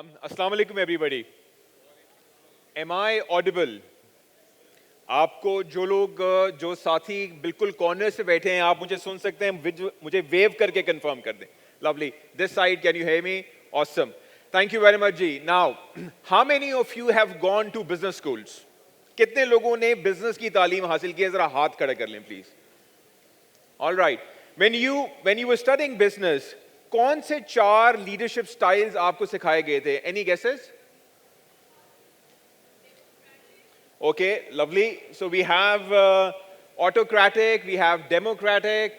Assalamu alaikum everybody. Am I audible? आपको जो लोग जो साथी बिल्कुल कॉर्नर से बैठे हैं आप मुझे सुन सकते हैं मुझे वेव करके कंफर्म कर दें. Lovely. This side, can you hear me? Awesome. Thank you very much ji. Now, how many of you have gone to business schools? कितने लोगों ने बिजनेस की तालीम हासिल की है? जरा हाथ खड़ा कर लें please. All right. When you were studying business, कौन से 4 लीडरशिप स्टाइल्स आपको सिखाए गए थे? Any guesses? Okay, lovely. So we have autocratic, we have democratic.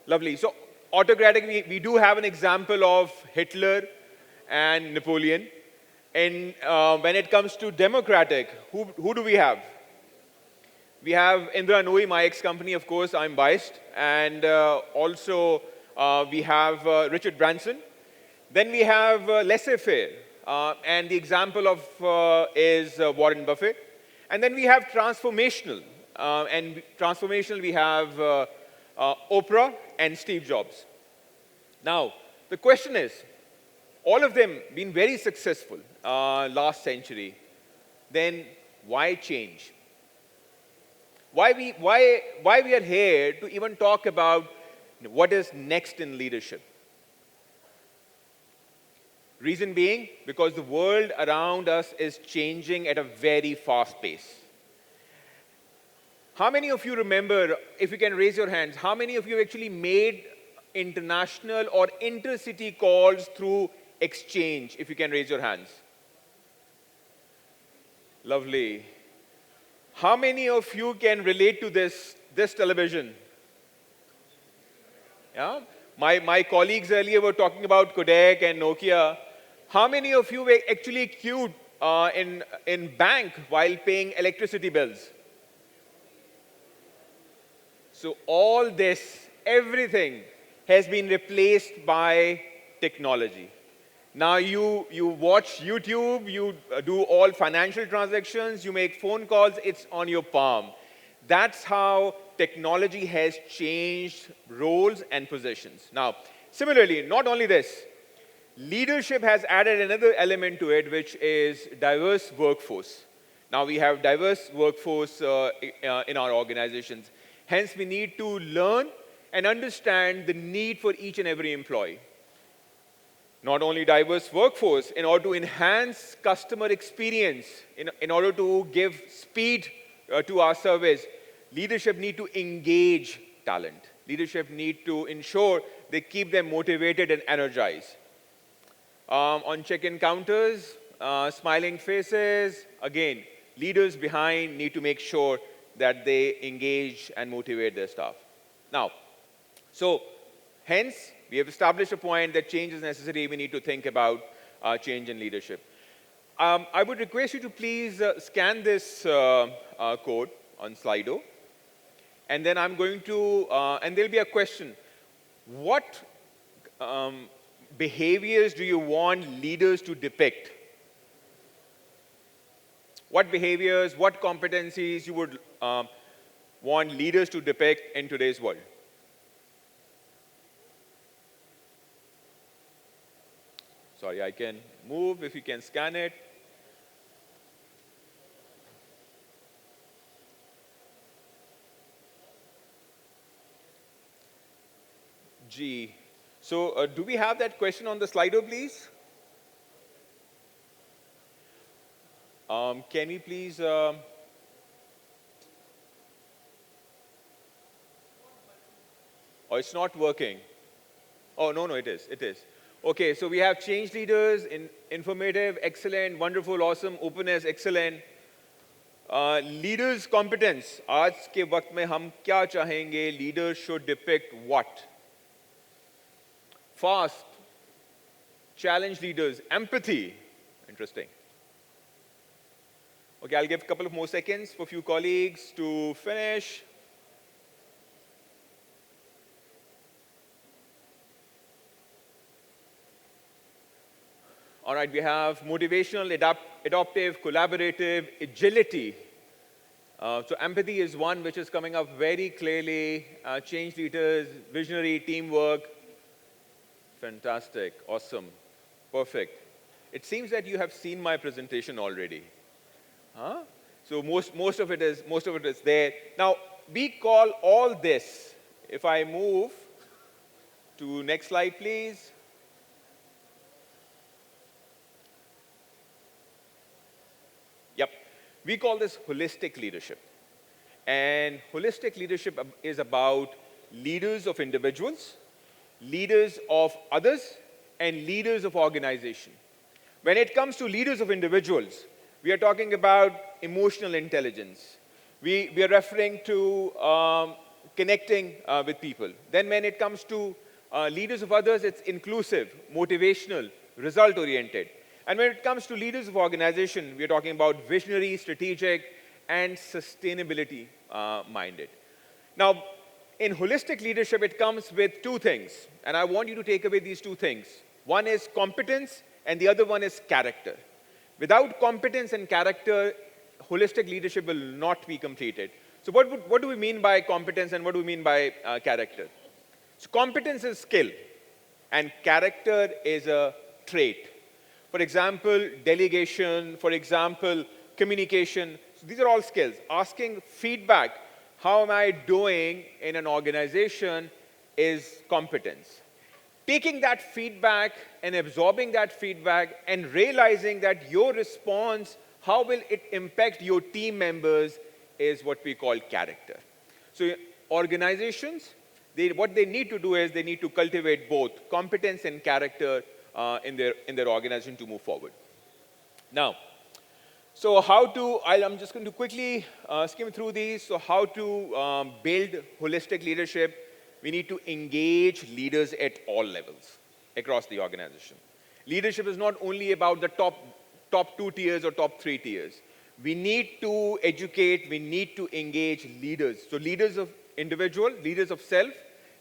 Lovely. So autocratic, we do have an example of Hitler and Napoleon. And when it comes to democratic, who do we have? We have Indra Nooyi, my ex-company, of course, I'm biased. And also we have Richard Branson. Then we have laissez-faire. And the example of is Warren Buffett. And then we have transformational. And transformational, we have Oprah and Steve Jobs. Now, the question is, all of them been very successful last century. Then why change? Why we are here to even talk about what is next in leadership? Reason being, because the world around us is changing at a very fast pace. How many of you remember, if you can raise your hands, how many of you actually made international or intercity calls through exchange? If you can raise your hands. Lovely. How many of you can relate to this television? Yeah? My colleagues earlier were talking about Kodak and Nokia. How many of you were actually queued in bank while paying electricity bills? So all this, everything has been replaced by technology. Now you watch YouTube, you do all financial transactions, you make phone calls, it's on your palm. That's how technology has changed roles and positions. Now, similarly, not only this, leadership has added another element to it, which is diverse workforce. Now, we have diverse workforce in our organizations. Hence, we need to learn and understand the need for each and every employee. Not only diverse workforce, in order to enhance customer experience, in order to give speed to our service, leadership need to engage talent. Leadership need to ensure they keep them motivated and energized. On check-in counters, smiling faces, again, leaders behind need to make sure that they engage and motivate their staff. Now, so hence, we have established a point that change is necessary. We need to think about change in leadership. I would request you to please scan this code on Slido. And then I'm going to, and there'll be a question. What behaviors do you want leaders to depict? What behaviors, what competencies you would want leaders to depict in today's world? Sorry, I can move if you can scan it. G. So do we have that question on the Slido, please? Can we please... Oh, it's not working. Oh, no, it is. It is. Okay, so we have change leaders, informative, excellent, wonderful, awesome, openness, excellent. Leaders competence. आज के वक्त में हम क्या चाहेंगे? Leaders should depict what? Fast, challenge leaders, empathy. Interesting. Okay, I'll give a couple of more seconds for a few colleagues to finish. All right, we have motivational, adaptive, collaborative, agility. So empathy is one which is coming up very clearly. Change leaders, visionary, teamwork. Fantastic, awesome. Perfect. It seems that you have seen my presentation already. Huh? So most of it is there. Now, we call all this, if I move to next slide, please. Yep. We call this holistic leadership. And holistic leadership is about leaders of individuals, leaders of others, and leaders of organization. When it comes to leaders of individuals, we are talking about emotional intelligence. We are referring to connecting with people. Then when it comes to leaders of others, it's inclusive, motivational, result-oriented. And when it comes to leaders of organization, we are talking about visionary, strategic, and sustainability minded. Now, in holistic leadership, it comes with two things. And I want you to take away these two things. One is competence, and the other one is character. Without competence and character, holistic leadership will not be completed. So what do we mean by competence and what do we mean by character? So competence is skill, and character is a trait. For example, delegation, for example, communication. So these are all skills. Asking feedback, how am I doing in an organization, is competence. Taking that feedback and absorbing that feedback and realizing that your response, how will it impact your team members, is what we call character. So organizations, what they need to do is they need to cultivate both competence and character in their organization to move forward. Now, so I'm just going to quickly skim through these. So how to build holistic leadership. We need to engage leaders at all levels across the organization. Leadership is not only about the top 2 tiers or top 3 tiers. We need to educate, we need to engage leaders. So leaders of individual, leaders of self,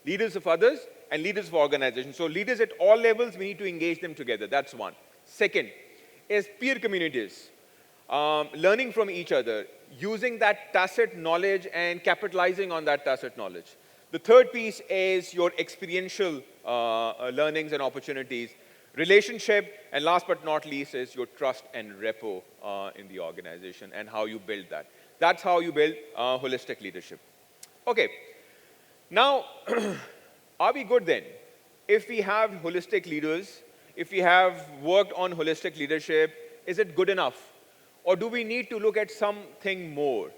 leaders of others, and leaders of organization. So leaders at all levels, we need to engage them together. That's one. Second is peer communities. Learning from each other, using that tacit knowledge and capitalizing on that tacit knowledge. The third piece is your experiential learnings and opportunities. Relationship, and last but not least, is your trust and repo in the organization and how you build that. That's how you build holistic leadership. Okay, now, are we good then? If we have holistic leaders, if we have worked on holistic leadership, is it good enough? Or do we need to look at something more?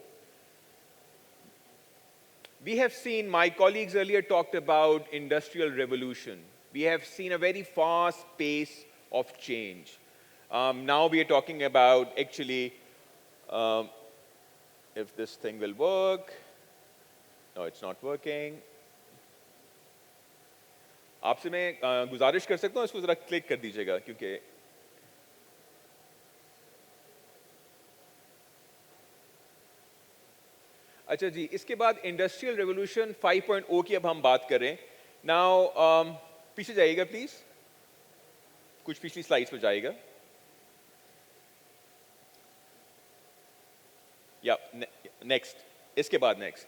We have seen, my colleagues earlier talked about industrial revolution. We have seen a very fast pace of change. Now we are talking about actually, if this thing will work. No, it's not working. आपसे मैं गुजारिश कर सकता हूँ इसको जरा click कर दीजिएगा क्योंकि अच्छा जी इसके बाद इंडस्ट्रियल रेवोल्यूशन 5.0 की अब हम बात करें नाउ पीछे जाइएगा प्लीज कुछ पिछली स्लाइड्स पर जाइएगा या नेक्स्ट इसके बाद नेक्स्ट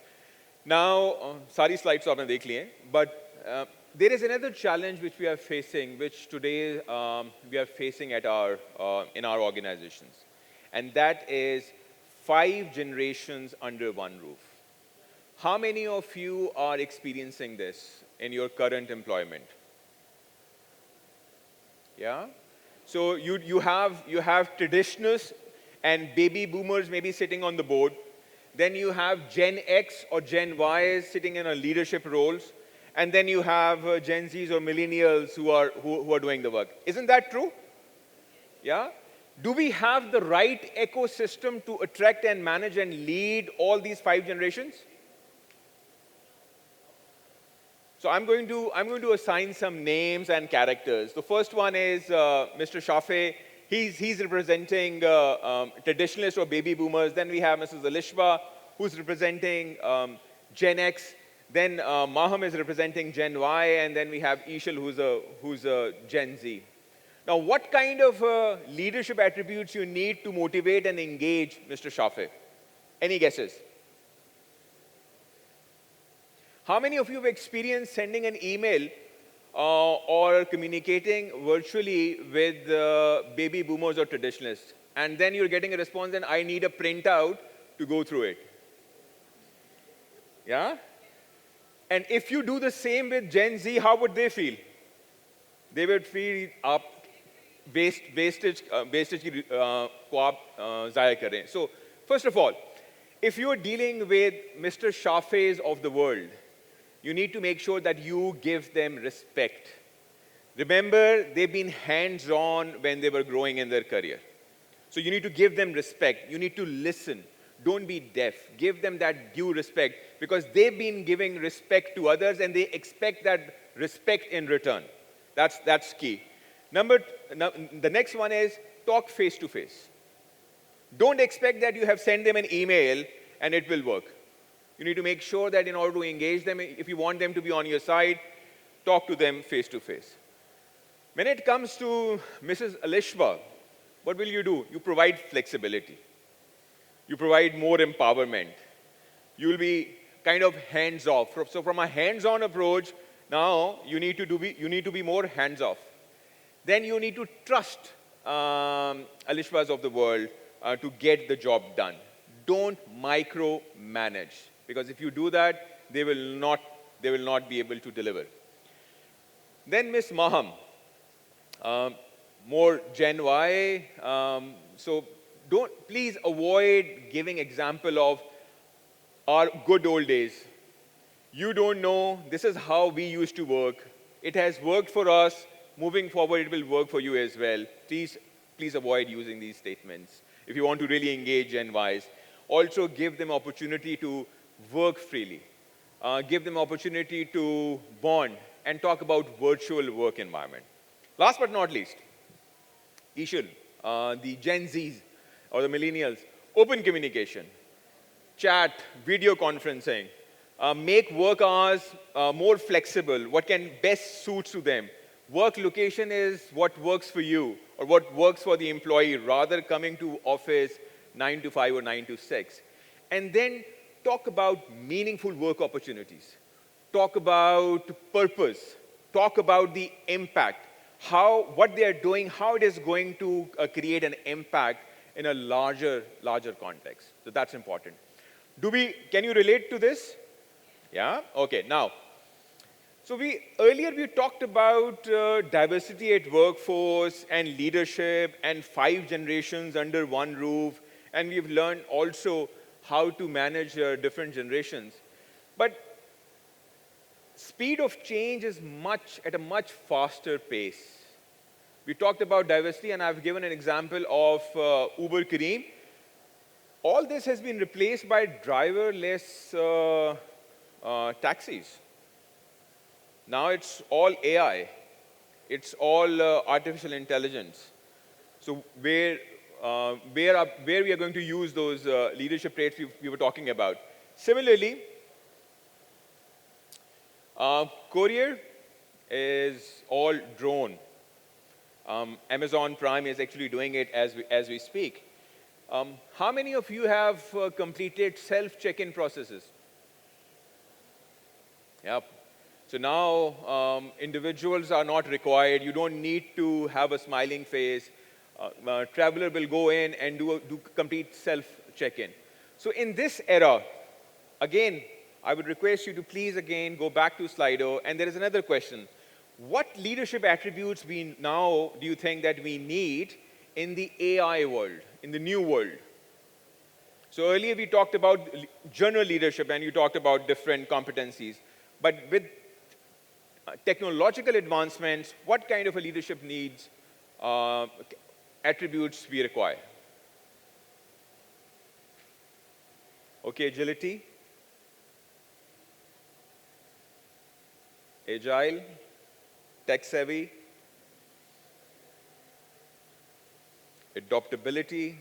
नाउ सारी स्लाइड्स आपने देख ली हैं but there is another challenge which we are facing, which today we are facing at in our organizations, and that is 5 generations under one roof. How many of you are experiencing this in your current employment? Yeah? So you have traditionalists and baby boomers maybe sitting on the board. Then you have Gen X or Gen Y sitting in a leadership roles. And then you have Gen Zs or millennials who are doing the work. Isn't that true? Yeah? Do we have the right ecosystem to attract and manage and lead all these 5 generations? So I'm going to assign some names and characters. The first one is Mr. Shafe. He's representing traditionalists or baby boomers. Then we have Mrs. Alishba, who's representing Gen X. Then Maham is representing Gen Y, and then we have Ishal, who's a Gen Z. Now, what kind of leadership attributes you need to motivate and engage Mr. Shafe? Any guesses? How many of you have experienced sending an email or communicating virtually with baby boomers or traditionalists. And then you're getting a response, and I need a printout to go through it. Yeah? And if you do the same with Gen Z, how would they feel? They would feel up wastage की को आप ज़ाया करें. So first of all, if you are dealing with Mr. Shafes of the world, you need to make sure that you give them respect. Remember, they've been hands-on when they were growing in their career. So you need to give them respect. You need to listen. Don't be deaf. Give them that due respect because they've been giving respect to others and they expect that respect in return. That's key. The next one is talk face to face. Don't expect that you have sent them an email and it will work. You need to make sure that in order to engage them, if you want them to be on your side, talk to them face to face. When it comes to Mrs. Alishba, what will you do? You provide flexibility. You provide more empowerment. You will be kind of hands-off. So from a hands-on approach, now you need to be more hands-off. Then you need to trust Alishbas of the world to get the job done. Don't micromanage, because if you do that, they will not be able to deliver. Then Miss Maham, more Gen Y. So please avoid giving example of our good old days. You don't know, this is how we used to work. It has worked for us. Moving forward, it will work for you as well. Please avoid using these statements if you want to really engage Gen Ys. Also, give them opportunity to work freely. Give them opportunity to bond and talk about virtual work environment. Last but not least, Ishul, the Gen Zs or the millennials, open communication, chat, video conferencing, make work hours more flexible, what can best suit to them. Work location is what works for you or what works for the employee, rather coming to office 9 to 5 or 9 to 6. And then talk about meaningful work opportunities. Talk about purpose. Talk about the impact. What they are doing, how it is going to create an impact in a larger context. So that's important. Can you relate to this? Yeah? Okay, now. So earlier we talked about diversity at workforce and leadership and 5 generations under one roof. And we've learned also how to manage different generations. But speed of change is at a much faster pace. We talked about diversity, and I've given an example of Uber Careem. All this has been replaced by driverless taxis. Now it's all AI. It's all artificial intelligence. So where we are going to use those leadership traits we were talking about. Similarly, courier is all drone. Amazon Prime is actually doing it as we speak. How many of you have completed self-check-in processes? Yep. So now individuals are not required. You don't need to have a smiling face. Traveler will go in and do complete self-check-in. So in this era, again, I would request you to please again go back to Slido. And there is another question. What leadership attributes do you think that we need in the AI world, in the new world? So earlier we talked about general leadership and you talked about different competencies. But with technological advancements, what kind of a leadership needs, attributes we require? Okay, agility, agile, tech-savvy, adaptability,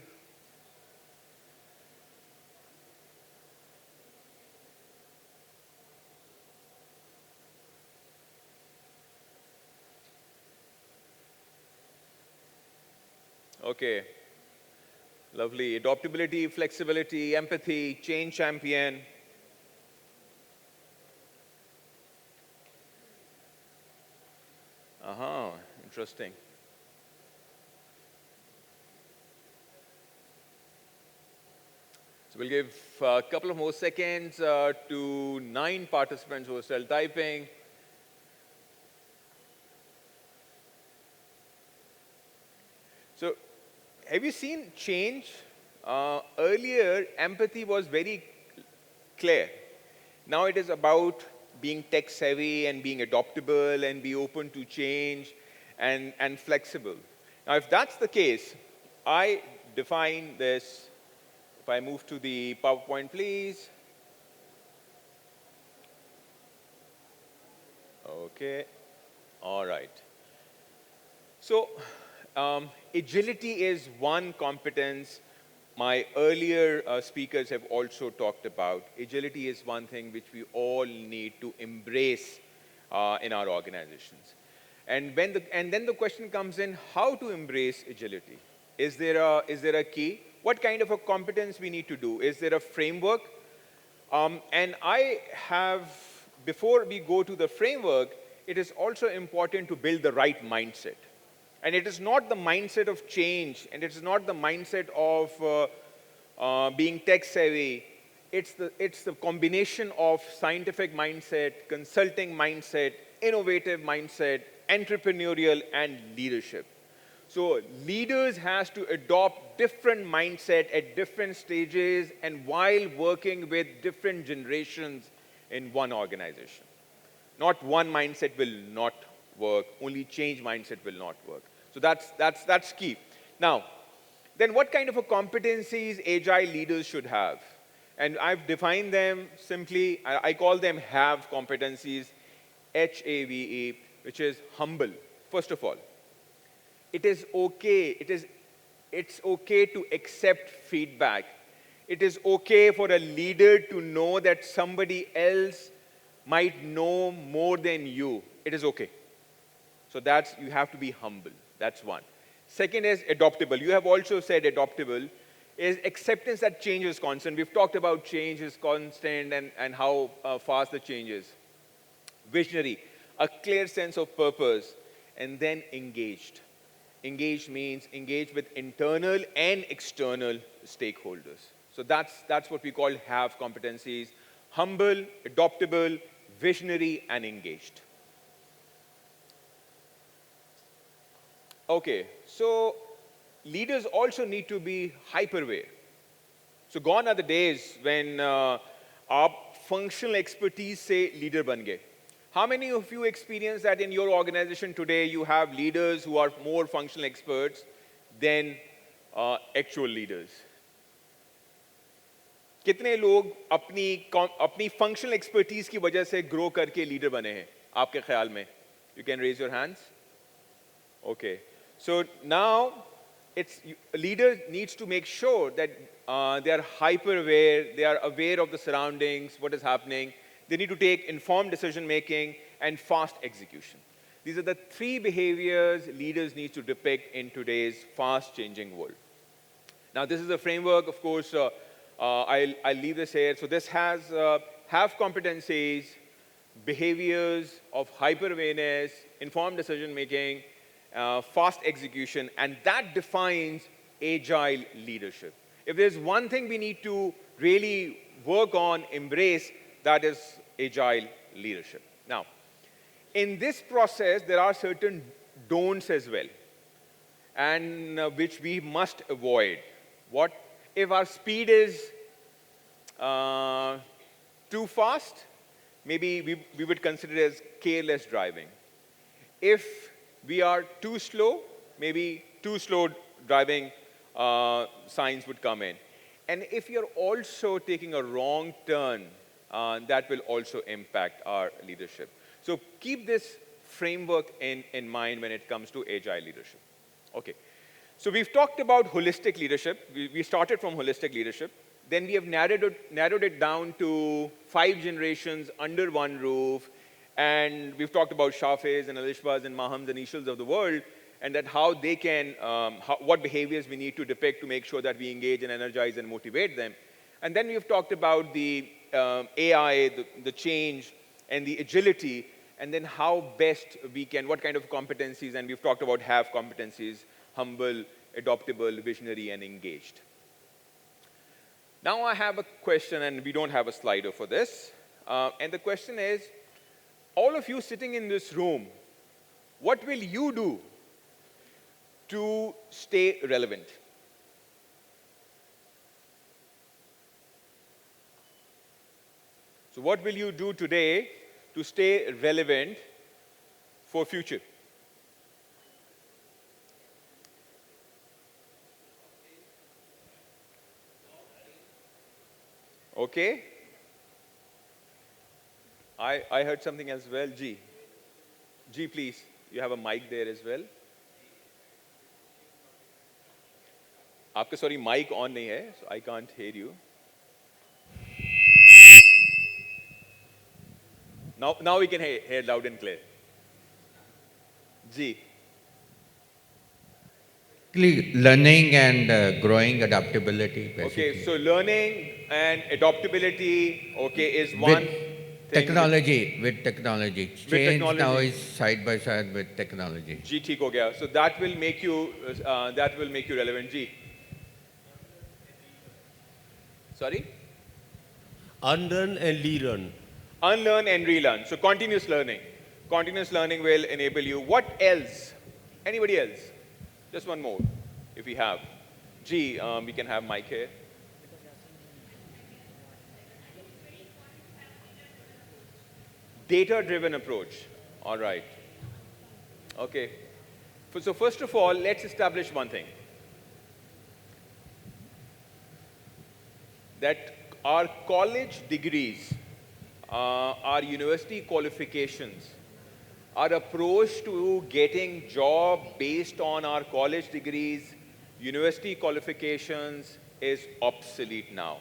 okay, lovely. Adaptability, flexibility, empathy, change champion. interesting. So we'll give a couple of more seconds to 9 participants who are still typing. So have you seen change? Earlier, empathy was very clear. Now it is about being tech savvy and being adaptable and be open to change and flexible. Now, if that's the case, I define this. If I move to the PowerPoint, please. Okay. All right. So agility is one competence my earlier speakers have also talked about. Agility is one thing which we all need to embrace in our organizations. And then the question comes in, how to embrace agility? Is there a key? What kind of a competence we need to do? Is there a framework? And I have, before we go to the framework, it is also important to build the right mindset. And it is not the mindset of change, and it is not the mindset of being tech savvy. It's the combination of scientific mindset, consulting mindset, innovative mindset, entrepreneurial, and leadership. So leaders has to adopt different mindset at different stages and while working with different generations in one organization. Not one mindset will not work, only change mindset will not work. So that's key. Now, then what kind of a competencies agile leaders should have? And I've defined them simply, I call them have competencies, HAVE, which is humble, first of all. It is okay, it's okay to accept feedback. It is okay for a leader to know that somebody else might know more than you. It is okay. So you have to be humble. That's one. Second is adaptable. You have also said adaptable is acceptance that change is constant. We've talked about change is constant and how fast the change is. Visionary, a clear sense of purpose, and then engaged. Engaged means engaged with internal and external stakeholders. So that's what we call have competencies. Humble, adaptable, visionary, and engaged. Okay, so leaders also need to be hyper-aware. So gone are the days when our functional expertise say leader ban gaye. How many of you experience that in your organization today you have leaders who are more functional experts than actual leaders? कितने लोग अपनी functional expertise की वजह से grow करके leader बने हैं आपके ख्याल में? You can raise your hands. Okay. So now, leader needs to make sure that they are hyper-aware, they are aware of the surroundings, what is happening. They need to take informed decision-making and fast execution. These are the 3 behaviors leaders need to depict in today's fast-changing world. Now, this is a framework, of course, I'll leave this here. So this has have competencies, behaviors of hyper-awareness, informed decision-making, fast execution, and that defines agile leadership. If there's one thing we need to really work on, embrace, that is agile leadership. Now, in this process, there are certain don'ts as well, and which we must avoid. What if our speed is too fast? Maybe we would consider it as careless driving. If we are too slow, maybe too slow driving signs would come in. And if you're also taking a wrong turn, that will also impact our leadership. So keep this framework in mind when it comes to agile leadership. Okay. So we've talked about holistic leadership. We started from holistic leadership. Then we have narrowed it down to 5 generations under one roof. And we've talked about Shafis and Alishbas and Mahams and Ishals of the world, and that how they can, what behaviors we need to depict to make sure that we engage and energize and motivate them. And then we've talked about the AI, the change, and the agility, and then how best we can, what kind of competencies, and we've talked about have competencies, humble, adoptable, visionary, and engaged. Now I have a question, and we don't have a slider for this. And the question is, all of you sitting in this room, what will you do to stay relevant? So what will you do today to stay relevant for future? Okay. I heard something as well. G. G, please. You have a mic there as well. आपका sorry mic on नहीं है, so I can't hear you. Now we can hear loud and clear. G. Learning and growing adaptability, basically. Okay, so learning and adaptability, okay, is one With thing. technology, with technology. Change technology. now is side by side with technology. G ठीक हो गया. So that will make you relevant. G. Sorry? Unlearn and relearn. Unlearn and relearn. So continuous learning. Continuous learning will enable you. What else? Anybody else? Just one more, if we have. G, we can have mic here. Data-driven approach. All right. Okay. So first of all, let's establish one thing. That our college degrees, our university qualifications, our approach to getting job based on our college degrees, university qualifications is obsolete now.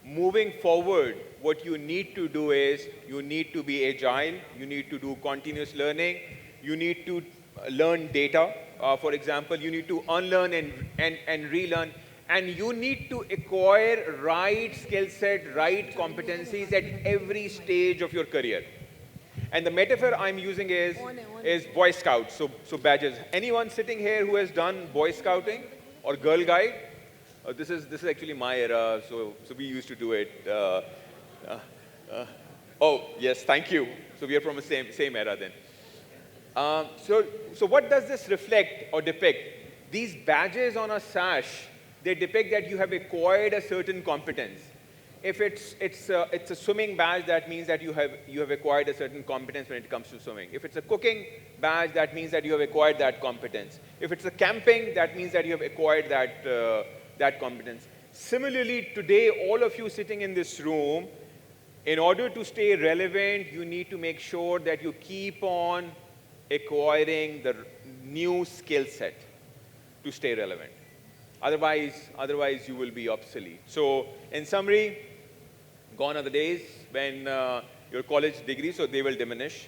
Moving forward, what you need to do is you need to be agile, you need to do continuous learning, you need to learn data. For example, you need to unlearn and relearn, and you need to acquire right skill set, right competencies at every stage of your career. And the metaphor I'm using is Boy Scouts, so badges. Anyone sitting here who has done Boy Scouting or Girl Guide? This is actually my era, so we used to do it. Oh, yes, thank you. So we are from the same era then. So what does this reflect or depict? These badges on a sash, they depict that you have acquired a certain competence. If it's a swimming badge, that means that you have acquired a certain competence when it comes to swimming. If it's a cooking badge, that means that you have acquired that competence. If it's a camping, that means that you have acquired that competence. Similarly, today, all of you sitting in this room, in order to stay relevant, you need to make sure that you keep on acquiring the new skill set to stay relevant. Otherwise you will be obsolete. So, in summary, gone are the days when your college degrees, so they will diminish.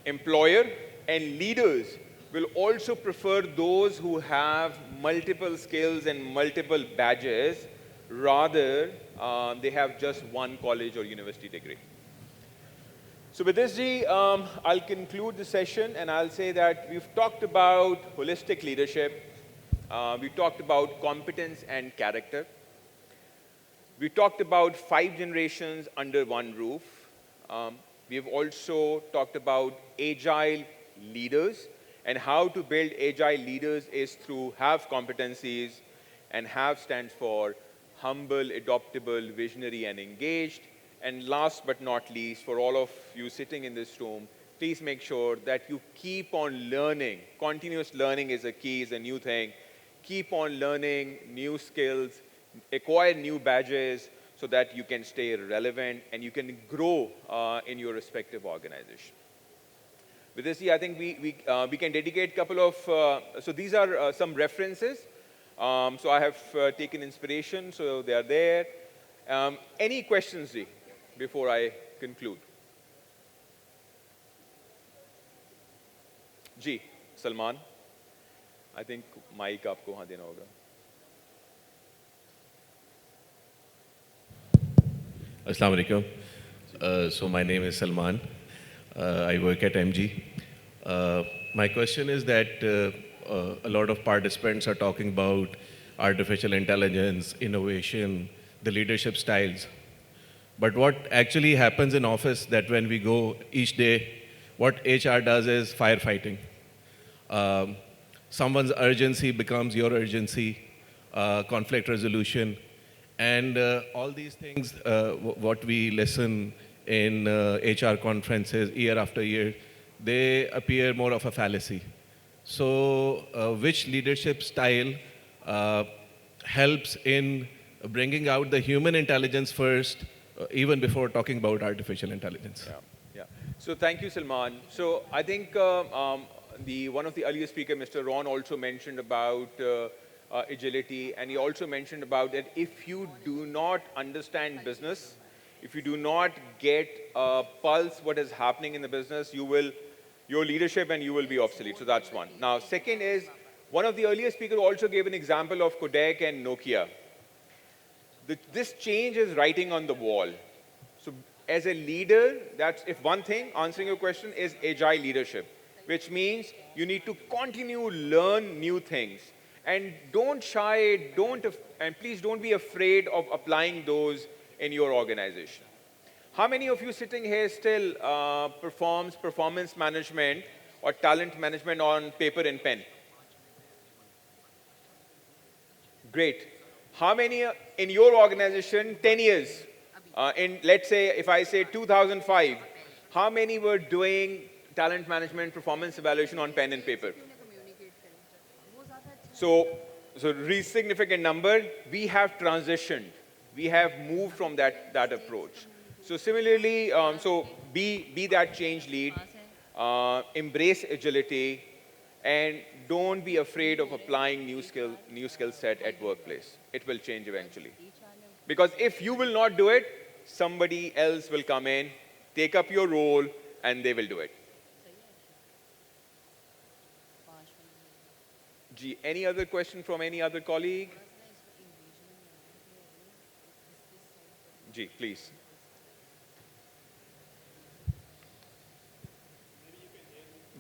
Employer and leaders will also prefer those who have multiple skills and multiple badges, rather they have just one college or university degree. So with this, G, I'll conclude the session, and I'll say that we've talked about holistic leadership. We talked about competence and character. We talked about 5 generations under one roof. We've also talked about agile leaders, and how to build agile leaders is through have competencies, and have stands for humble, adaptable, visionary, and engaged. And last but not least, for all of you sitting in this room, please make sure that you keep on learning. Continuous learning is a key, is a new thing. Keep on learning new skills, acquire new badges so that you can stay relevant and you can grow in your respective organization. With this, I think we can dedicate a couple of, so these are some references. So I have taken inspiration, so they are there. Any questions, Ji, before I conclude? Ji, Salman. I think mic आपको वहाँ देना होगा. Assalamu alaikum. So my name is Salman. I work at MG. My question is that a lot of participants are talking about artificial intelligence, innovation, the leadership styles. But what actually happens in office that when we go each day, what HR does is firefighting. Um, Someone's urgency becomes your urgency, conflict resolution, and all these things, what we listen in HR conferences year after year, they appear more of a fallacy. So, which leadership style uh, helps in bringing out the human intelligence first, even before talking about artificial intelligence? Yeah, yeah. So thank you, Salman. So I think one of the earlier speaker, Mr. Ron, also mentioned about agility, and he also mentioned about that if you do not understand business, if you do not get a pulse what is happening in the business, your leadership and you will be obsolete. So that's one. Now, second is, one of the earlier speakers also gave an example of Kodak and Nokia. This change is writing on the wall. So as a leader, that's if one thing, answering your question, is agile leadership, which means you need to continue learn new things. And don't shy, and please don't be afraid of applying those in your organization. How many of you sitting here still performs performance management or talent management on paper and pen? Great. How many in your organization, 10 years, let's say, if I say 2005, how many were doing talent management, performance evaluation on pen and paper? So significant number, we have transitioned. We have moved from that approach. So similarly, so be that change lead, embrace agility, and don't be afraid of applying new skill set at workplace. It will change eventually. Because if you will not do it, somebody else will come in, take up your role, and they will do it. Gee, any other question from any other colleague? Gee, please.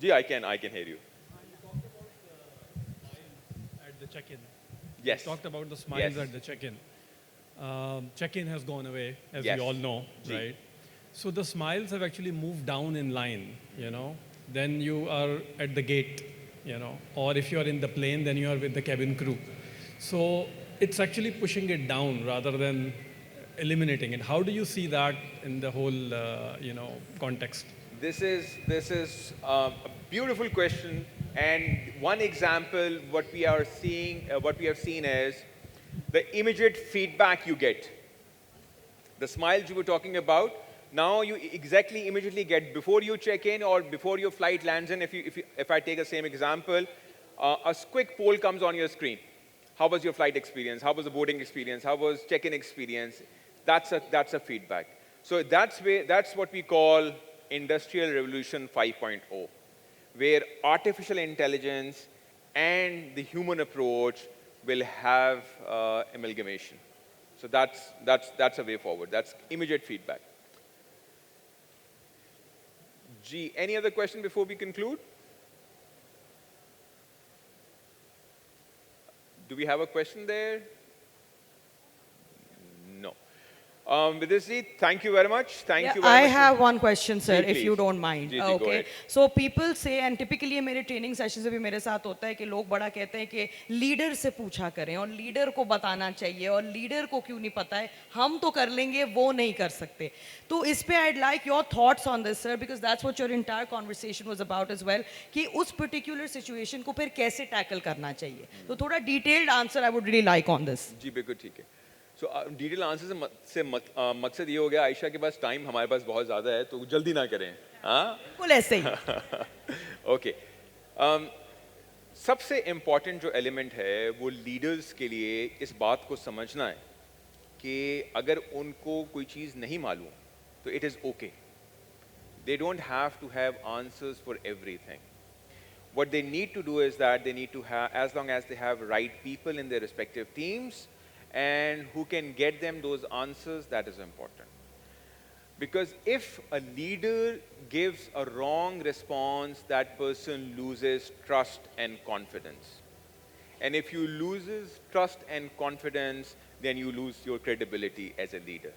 Gee, I can hear you. At the check-in. Yes. We talked about the smiles Yes. at the check-in. Check-in has gone away, as Yes. we all know, Ji. right? So the smiles have actually moved down in line, you know. Then you are at the gate, you know, or if you are in the plane, then you are with the cabin crew. So it's actually pushing it down rather than eliminating it. How do you see that in the whole, context? This is a beautiful question, and one example what we have seen is the immediate feedback you get. The smiles you were talking about, now you exactly immediately get before you check in or before your flight lands in. If I take the same example, a quick poll comes on your screen. How was your flight experience? How was the boarding experience? How was check-in experience? That's a feedback. So that's what we call Industrial Revolution 5.0, where artificial intelligence and the human approach will have amalgamation. So that's a way forward. That's immediate feedback. Gee, any other question before we conclude? Do we have a question there? No. With this, thank you very much. Thank you very I much. have one question, sir, ji, if you please. don't mind. Ji, ji, go Okay. ahead. So people say, and typically ये मेरे training sessions में भी मेरे साथ होता है कि लोग बड़ा कहते हैं कि leader से पूछा करें और leader को बताना चाहिए और leader को क्यों नहीं पता है, हम तो कर लेंगे, वो नहीं कर सकते. तो इस पे I'd like your thoughts on this, sir, because that's what your entire conversation was about as well, कि उस particular situation को फिर कैसे tackle करना चाहिए. तो थोड़ा detailed answer I would really like on this. जी बिल्कुल ठीक है. सो डिटेल आंसर से मकसद ये हो गया, आयशा के पास टाइम हमारे पास बहुत ज़्यादा है, तो जल्दी ना करें. हाँ. बिल्कुल ऐसे ही. ओके. सबसे इम्पॉर्टेंट जो एलिमेंट है वो लीडर्स के लिए इस बात को समझना है कि अगर उनको कोई चीज़ नहीं मालूम तो it is okay. They don't have to have answers for everything. What they need to do is that they need to have, as long as they have right people in their respective teams and who can get them those answers, that is important. Because if a leader gives a wrong response, that person loses trust and confidence. And if you loses trust and confidence, then you lose your credibility as a leader.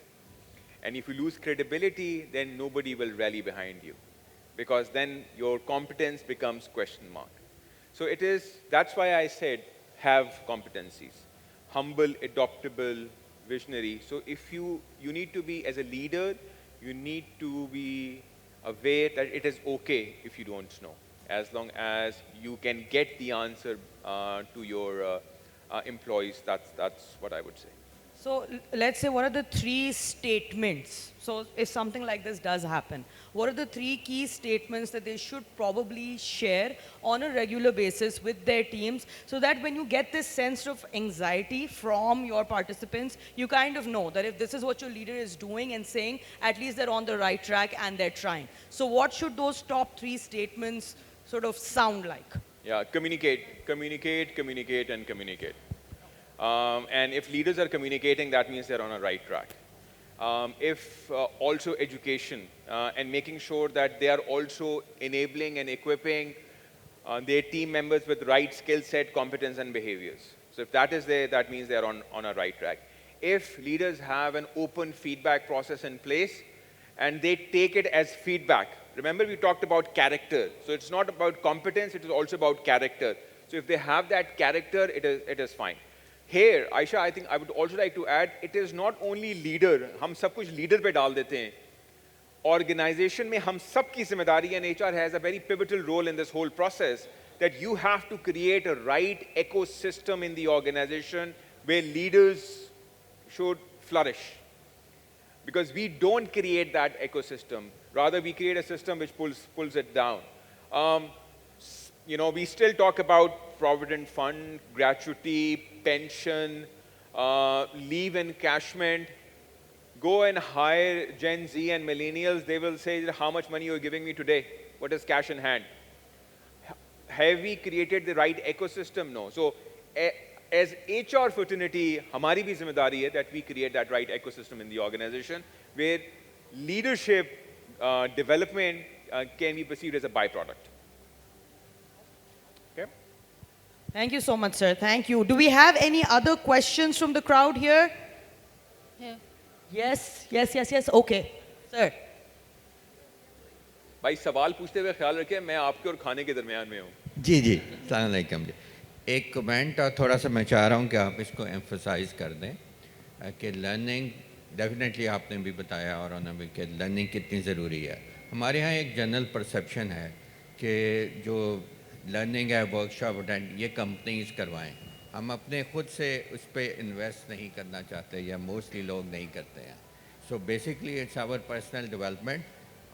And if you lose credibility, then nobody will rally behind you, because then your competence becomes question mark. So that's why I said have competencies. Humble, adaptable, visionary. So if you need to be, as a leader, you need to be aware that it is okay if you don't know, as long as you can get the answer to your employees. That's what I would say. So let's say, what are the 3 statements? So if something like this does happen, what are the 3 key statements that they should probably share on a regular basis with their teams, so that when you get this sense of anxiety from your participants, you kind of know that if this is what your leader is doing and saying, at least they're on the right track and they're trying. So what should those top 3 statements sort of sound like? Yeah, communicate, communicate, communicate, and communicate. And if leaders are communicating, that means they're on a right track. If also education and making sure that they are also enabling and equipping their team members with right skill set, competence, and behaviors. So if that is there, that means they're on a right track. If leaders have an open feedback process in place and they take it as feedback, remember we talked about character. So it's not about competence, it is also about character. So if they have that character, it is fine. Here, Aisha, I think I would also like to add, it is not only leader, हम सब कुछ leader पे डाल देते हैं. Organization में हम सब की ज़िम्मेदारी, and HR has a very pivotal role in this whole process, that you have to create a right ecosystem in the organization where leaders should flourish. Because we don't create that ecosystem. Rather, we create a system which pulls it down. We still talk about provident fund, gratuity, pension, leave encashment. Go and hire Gen Z and millennials. They will say, how much money you're giving me today? What is cash in hand? Have we created the right ecosystem? No. So as HR fraternity, हमारी भी ज़िम्मेदारी है that we create that right ecosystem in the organization where leadership development can be perceived as a byproduct. Okay? Thank you so much, sir. Thank you. Do we have any other questions from the crowd here? Yeah. Yes. Okay. Sir. भाई सवाल पूछते हुए ख्याल रखें मैं आपके और खाने के दरमियान में हूँ. जी जी, अस्सलाम वालेकुम जी. एक कमेंट और थोड़ा सा मैं चाह रहा हूँ कि आप इसको एम्फसाइज कर दें कि लर्निंग डेफिनेटली आपने भी बताया और उन्होंने भी कि लर्निंग कितनी ज़रूरी है. हमारे यहाँ एक जनरल परसेप्शन है कि जो लर्निंग है, वर्कशॉप अटेंड, ये कंपनीज करवाएं. हम अपने खुद से उस पर इन्वेस्ट नहीं करना चाहते या मोस्टली लोग नहीं करते हैं. So basically it's our personal development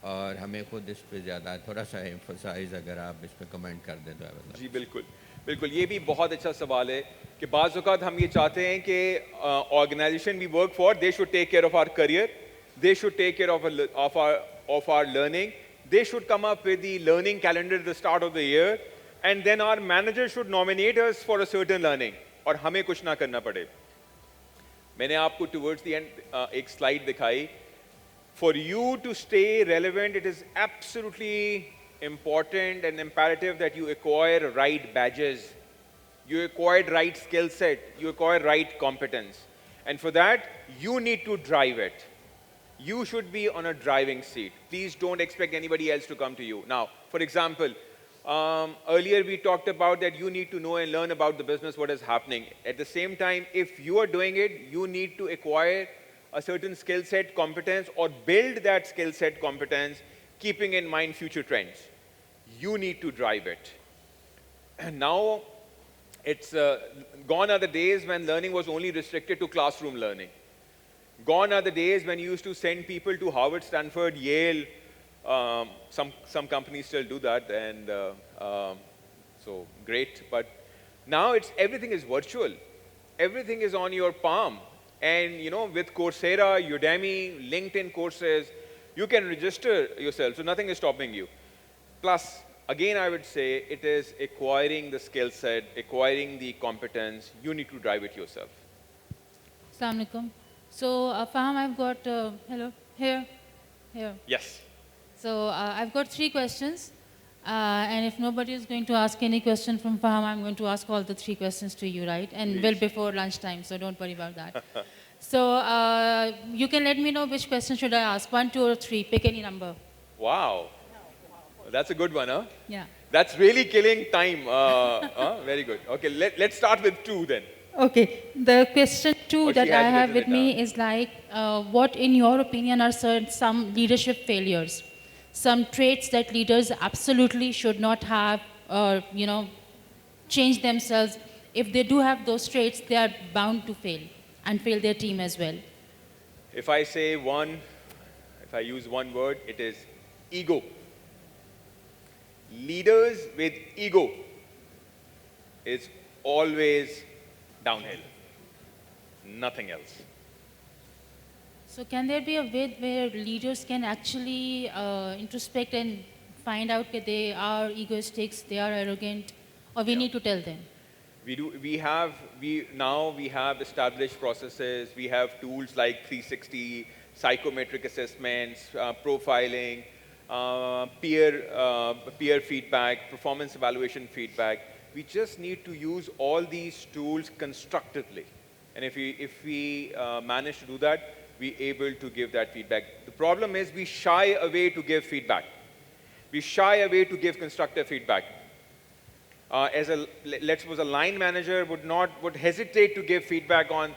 और हमें खुद इस पर ज़्यादा थोड़ा सा एम्फसाइज अगर आप इस पर कमेंट कर दें तो. जी बिल्कुल ये भी बहुत अच्छा सवाल है कि बाज़ औक़ात हम ये चाहते हैं कि organisation we work for, they should take care of our career, they should take care of our learning, they should come up with the learning calendar at the start of the year, and then our manager should nominate us for a certain learning, और हमें कुछ ना करना पड़े. मैंने आपको towards the end एक slide दिखाई. For you to stay relevant, it is absolutely important and imperative that you acquire right badges, you acquire right skill set, you acquire right competence. And for that, you need to drive it. You should be on a driving seat. Please don't expect anybody else to come to you. Now, for example, earlier we talked about that you need to know and learn about the business, what is happening. At the same time, if you are doing it, you need to acquire a certain skill set, competence, or build that skill set, competence, keeping in mind future trends. You need to drive it. And now, it's gone are the days when learning was only restricted to classroom learning. Gone are the days when you used to send people to Harvard, Stanford, Yale. Some companies still do that, and so great. But now everything is virtual. Everything is on your palm. And with Coursera, Udemy, LinkedIn courses, you can register yourself, so nothing is stopping you. Plus, again, I would say it is acquiring the skill set, acquiring the competence. You need to drive it yourself. Assalamu alaikum. So, Faham, I've got, hello, here. Yeah. Yes. So I've got 3 questions. And if nobody is going to ask any question from Faham, I'm going to ask all the 3 questions to you, right? And well before lunchtime, so don't worry about that. So you can let me know which question should I ask, 1, 2, or 3. Pick any number. Wow. That's a good one, huh? Yeah. That's really killing time. Very good. Okay, let's start with 2 then. Okay. The question 2 Oh, that she I has have written with it me down. is like, what in your opinion are some leadership failures? Some traits that leaders absolutely should not have, or, change themselves. If they do have those traits, they are bound to fail and fail their team as well. If I say one, if I use one word, it is ego. Leaders with ego is always downhill. Nothing else. So can there be a way where leaders can actually introspect and find out that they are egoistics, they are arrogant, or we need to tell them? Now we have established processes. We have tools like 360, psychometric assessments, profiling, peer feedback, performance evaluation feedback. We just need to use all these tools constructively. And if we manage to do that, we're able to give that feedback. The problem is we shy away to give feedback. We shy away to give constructive feedback. Let's suppose a line manager would hesitate to give feedback on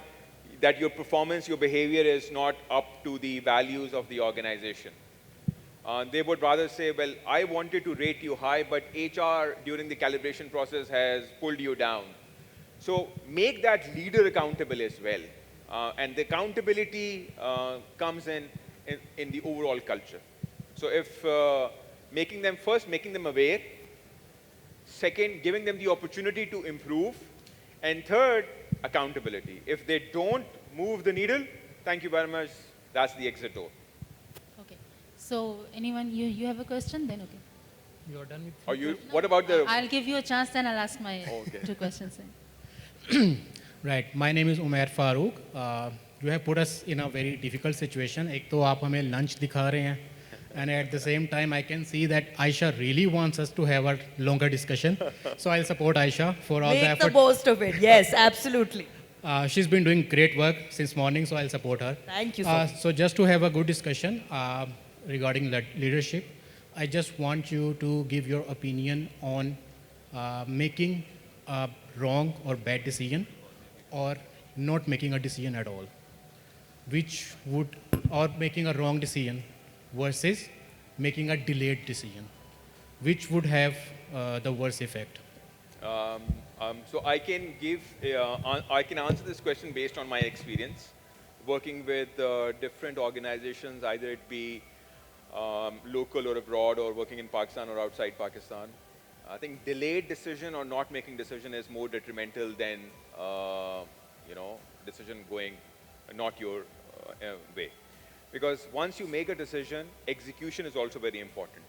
that your performance, your behavior is not up to the values of the organization. They would rather say, well, I wanted to rate you high, but HR during the calibration process has pulled you down. So make that leader accountable as well. And the accountability comes in the overall culture. So if making them aware. Second, giving them the opportunity to improve. And third, accountability. If they don't move the needle, thank you very much, that's the exit door. Okay. So anyone, you have a question? Then okay. You are done with What about the... I'll give you a chance, then I'll ask my Okay. 2 questions then. Right. My name is Umair Farooq. You have put us in a very difficult situation. एक तो आप हमें lunch दिखा रहे हैं, and at the same time I can see that Aisha really wants us to have a longer discussion. So I'll support Aisha for all the Make the effort. most of it. Yes, absolutely. She's been doing great work since morning, so I'll support her. Thank you so much. So just to have a good discussion regarding leadership, I just want you to give your opinion on making a wrong or bad decision, or not making a decision at all, or making a wrong decision versus making a delayed decision, which would have the worst effect. So I can answer this question based on my experience working with different organizations, either it be local or abroad, or working in Pakistan or outside Pakistan. I think delayed decision or not making decision is more detrimental than decision going not your way. Because once you make a decision, execution is also very important.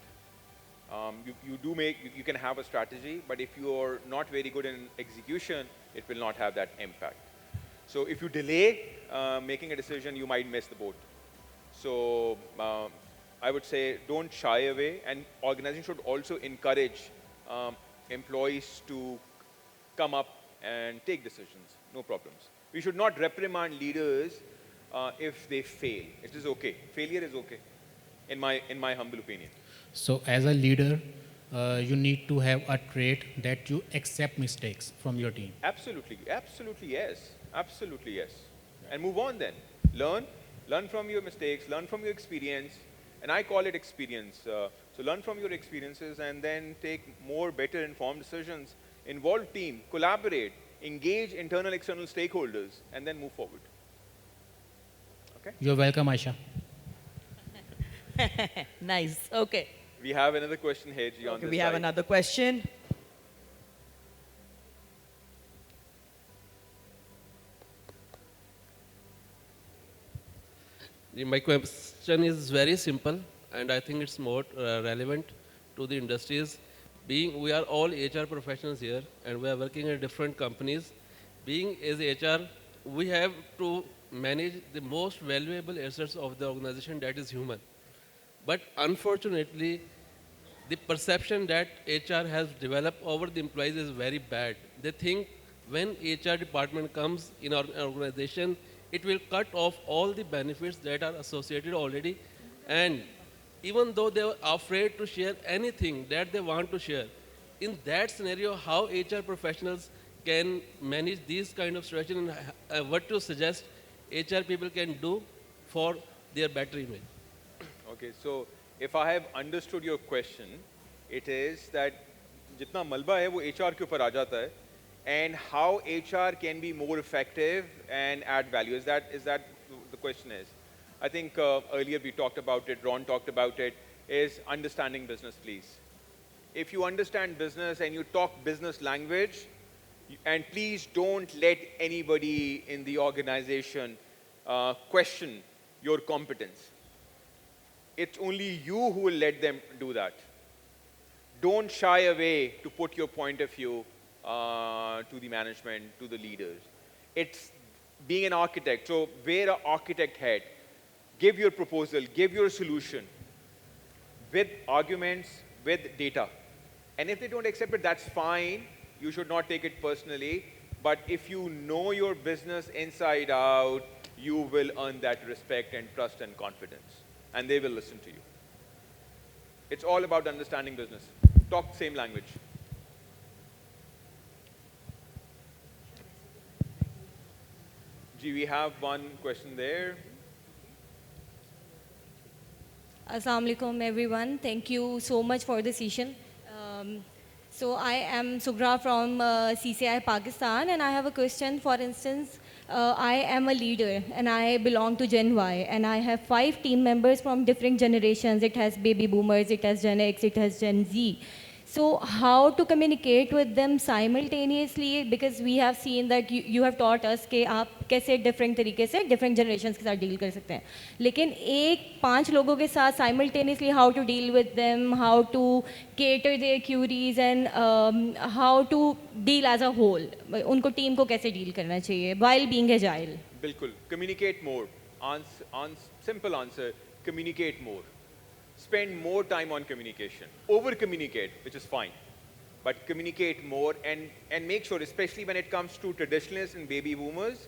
You can have a strategy, but if you're not very good in execution, it will not have that impact. So if you delay making a decision, you might miss the boat. So I would say don't shy away, and organizations should also encourage employees to come up and take decisions, no problems. We should not reprimand leaders if they fail. It is okay. Failure is okay, in my humble opinion. So as a leader, you need to have a trait that you accept mistakes from your team. Absolutely, absolutely yes, absolutely yes. And move on then. Learn from your mistakes, learn from your experience, and I call it experience. So learn from your experiences and then take more better informed decisions, involve team, collaborate, engage internal, external stakeholders, and then move forward. Okay? You're welcome, Aisha. Nice. Okay. We have another question here, Ji, on Okay, this we have side. another question. My question is very simple, and I think it's more relevant to the industries. Being we are all HR professionals here, and we are working in different companies. Being as HR, we have to manage the most valuable assets of the organization, that is human. But unfortunately, the perception that HR has developed over the employees is very bad. They think when HR department comes in our organization, it will cut off all the benefits that are associated already. And even though they are afraid to share anything that they want to share, in that scenario, how HR professionals can manage these kind of situations, and what to suggest HR people can do for their better image? Okay, so if I have understood your question, it is that जितना मलबा है वो HR के ऊपर आ जाता है, and how HR can be more effective and add value. Is that the question is? I think earlier we talked about it, Ron talked about it, is understanding business, please. If you understand business and you talk business language, and please don't let anybody in the organization question your competence. It's only you who will let them do that. Don't shy away to put your point of view to the management, to the leaders. It's being an architect. So wear an architect head. Give your proposal, give your solution with arguments, with data. And if they don't accept it, that's fine. You should not take it personally. But if you know your business inside out, you will earn that respect and trust and confidence. And they will listen to you. It's all about understanding business. Talk the same language. Gee, we have one question there. Assalamu alaikum everyone. Thank you so much for the session. So I am Sugra from CCI Pakistan, and I have a question. For instance, I am a leader and I belong to Gen Y, and I have 5 team members from different generations. It has baby boomers, it has Gen X, it has Gen Z. So how to communicate with them simultaneously, because we have seen that you have taught us कि आप कैसे different तरीके से different generations के साथ deal कर सकते हैं, लेकिन 5 लोगों के साथ simultaneously how to deal with them, how to cater their queries, and how to deal as a whole, उनको team को कैसे deal करना चाहिए while being agile. Bilkul. Communicate more. Simple answer, communicate more. Spend more time on communication. Over-communicate, which is fine. But communicate more and make sure, especially when it comes to traditionalists and baby boomers,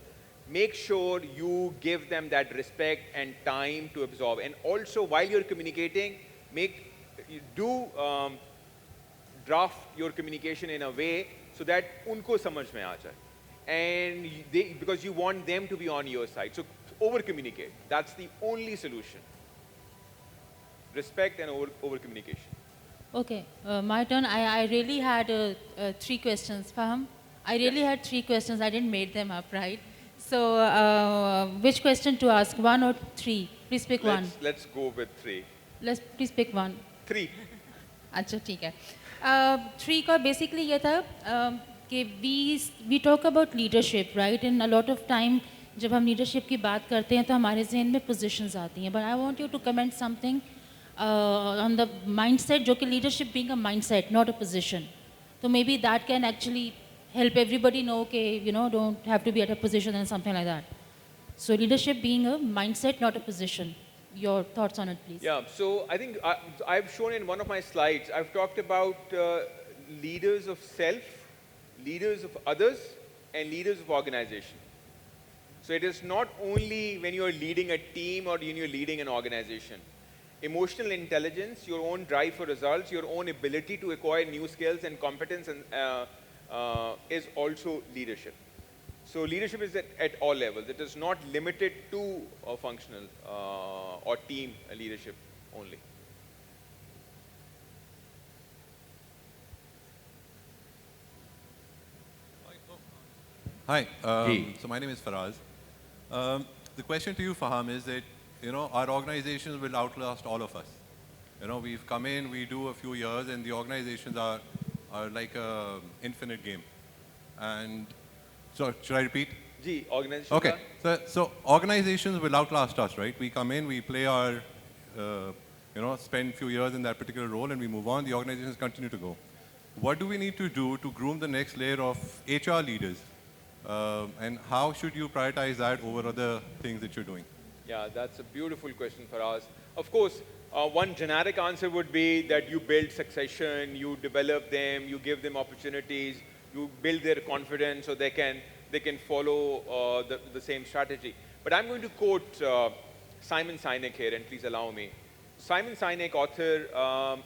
make sure you give them that respect and time to absorb. And also, while you're communicating, draft your communication in a way so that unko samajh mein aa jaye. And because you want them to be on your side. So over-communicate. That's the only solution. Respect and over communication. Okay, my turn. I really had 3 questions, Faham. I really had 3 questions. I didn't make them up, right? So, which question to ask? 1 or 3? Please pick one. Let's go with 3. Please pick one. 3. अच्छा ठीक है. 3 का basically ये था कि we talk about leadership, right? And a lot of time जब हम leadership की बात करते हैं तो हमारे ज़हन में positions आती हैं. But I want you to comment something on the mindset, जो कि leadership being a mindset, not a position. So maybe that can actually help everybody know, okay, don't have to be at a position and something like that. So leadership being a mindset, not a position. Your thoughts on it, please. Yeah, so I think I've shown in one of my slides, I've talked about leaders of self, leaders of others, and leaders of organization. So it is not only when you're leading a team or when you're leading an organization. Emotional intelligence, your own drive for results, your own ability to acquire new skills and competence is also leadership. So leadership is at all levels. It is not limited to functional or team leadership only. Hi, so my name is Faraz. The question to you, Faham, is that our organizations will outlast all of us. We've come in, we do a few years, and the organizations are like an infinite game. And so, should I repeat? Ji, organizations. Okay, so organizations will outlast us, right? We come in, we play our, spend a few years in that particular role, and we move on. The organizations continue to go. What do we need to do to groom the next layer of HR leaders? And how should you prioritize that over other things that you're doing? Yeah, that's a beautiful question, Faraz. Of course, One generic answer would be that you build succession, you develop them, you give them opportunities, you build their confidence so they can follow the same strategy. But I'm going to quote Simon Sinek here, and please allow me. Simon Sinek, author,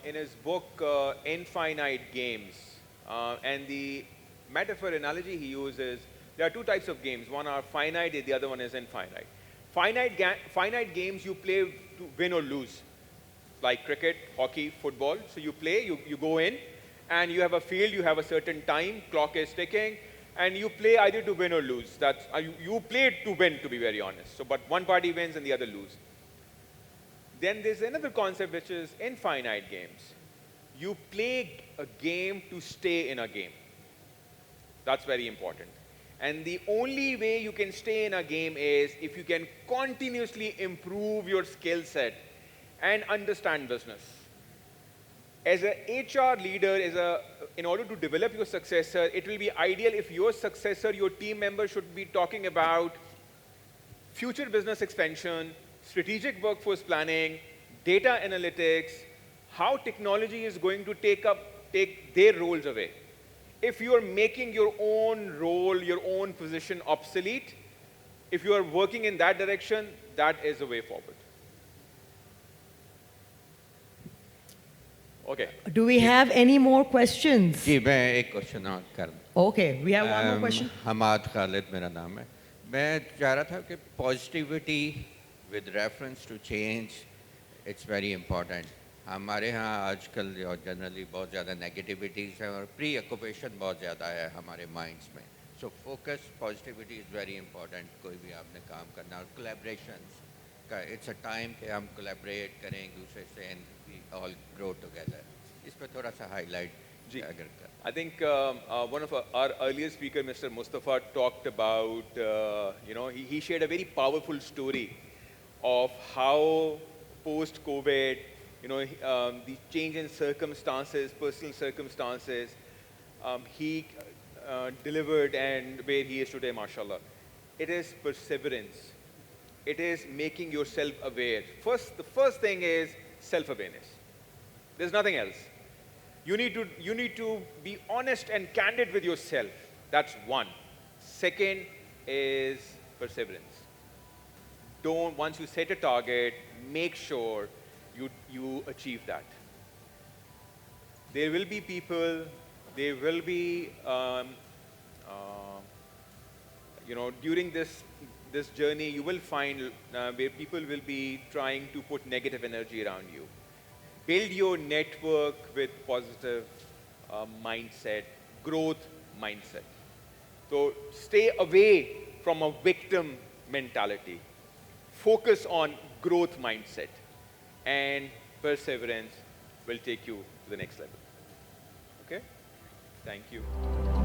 in his book Infinite Games, and the metaphor analogy he uses, there are two types of games. One are finite, the other one is infinite. Finite games you play to win or lose, like cricket, hockey, football. So you play, you go in, and you have a field, you have a certain time, clock is ticking, and you play either to win or lose. That's, you play to win, to be very honest. So, but one party wins and the other loses. Then there's another concept which is infinite games. You play a game to stay in a game. That's very important. And the only way you can stay in a game is if you can continuously improve your skill set and understand business. As an HR leader, in order to develop your successor, it will be ideal if your successor, your team member should be talking about future business expansion, strategic workforce planning, data analytics, how technology is going to take their roles away. If you are making your own role, your own position obsolete, if you are working in that direction, that is the way forward. Okay. Do we have any more questions? जी मैं एक question और कर दूं. Okay, we have one more question. Hammad Khalid मेरा नाम है. मैं चाह रहा था कि positivity with reference to change, it's very important. हमारे यहाँ आजकल और जनरली बहुत ज़्यादा नेगेटिविटीज़ हैं और प्री ऑक्यूपेशन बहुत ज़्यादा है हमारे माइंड्स में. So focus positivity is very important. कोई भी आपने काम करना और कोलैबोरेशंस का इट्स अ टाइम कि हम कोलैबोरेट करें एक दूसरे से and we all grow together. इस पर थोड़ा सा हाईलाइट अगर कर. I think one of our earlier speaker, Mr. Mustafa, talked about, he shared a very powerful story of how post-COVID, the change in circumstances, personal circumstances, he delivered and where he is today, mashallah. It is perseverance. It is making yourself aware. The first thing is self-awareness. There's nothing else. You need to be honest and candid with yourself. That's one. Second is perseverance. Once you set a target, make sure you achieve that. There will be people, there will be, during this journey, you will find where people will be trying to put negative energy around you. Build your network with positive mindset, growth mindset. So stay away from a victim mentality. Focus on growth mindset, and perseverance will take you to the next level. Okay? Thank you.